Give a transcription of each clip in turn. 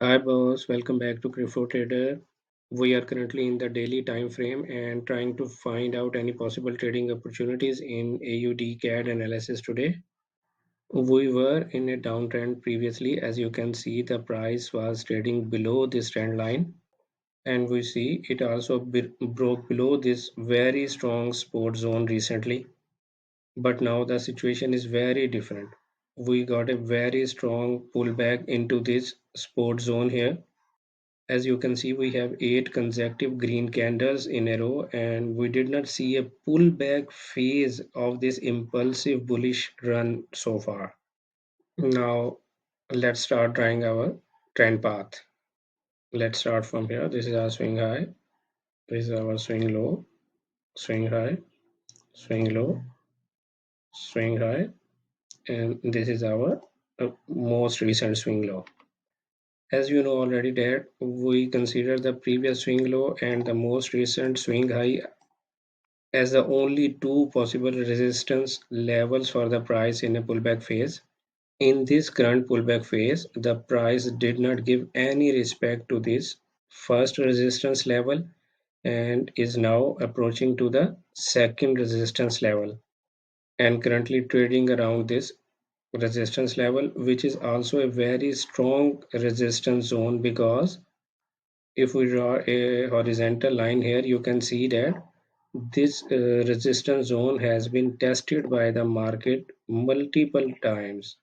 Hi boss, welcome back to Crypto Trader. We are currently in the daily time frame and trying to find out any possible trading opportunities in AUD CAD analysis today. We were in a downtrend previously. As you can see, the price was trading below this trend line, and we see it also broke below this very strong support zone recently. But now the situation is very different. We got a very strong pullback into this support zone here. As you can see, we have 8 consecutive green candles in a row, and we did not see a pullback phase of this impulsive bullish run so far. Now, let's start drawing our trend path. Let's start from here. This is our swing high, this is our swing low, swing high, swing low, swing high, and this is our most recent swing low. As you know already that we consider the previous swing low and the most recent swing high as the only two possible resistance levels for the price in a pullback phase. In this current pullback phase, the price did not give any respect to this first resistance level and is now approaching to the second resistance level and currently trading around this resistance level, which is also a very strong resistance zone, because if we draw a horizontal line here, you can see that this resistance zone has been tested by the market multiple times,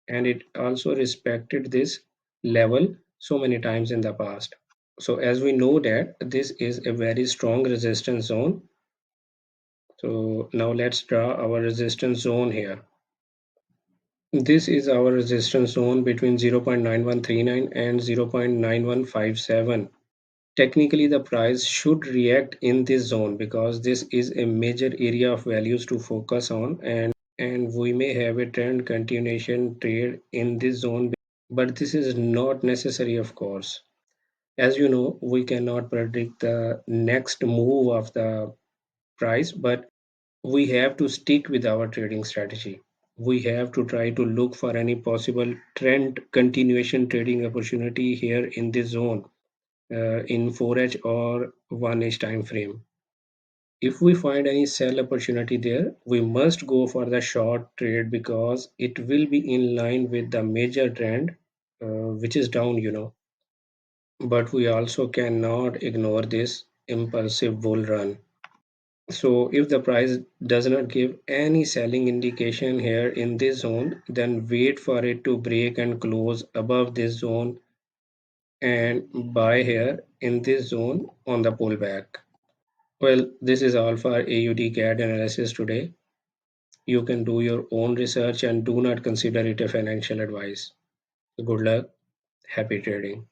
and it also respected this level so many times in the past. So as we know that this is a very strong resistance zone, so now let's draw our resistance zone here. This is our resistance zone between 0.9139 and 0.9157. Technically, the price should react in this zone because this is a major area of values to focus on, and we may have a trend continuation trade in this zone, but this is not necessary, of course. As you know, we cannot predict the next move of the price, but we have to stick with our trading strategy. We have to try to look for any possible trend continuation trading opportunity here in this zone, in 4H or 1H time frame. If we find any sell opportunity there, we must go for the short trade because it will be in line with the major trend, which is down. But we also cannot ignore this impulsive bull run. So if the price does not give any selling indication here in this zone, then wait for it to break and close above this zone and buy here in this zone on the pullback. Well, this is all for AUD CAD analysis today. You can do your own research and do not consider it a financial advice. Good luck. Happy trading.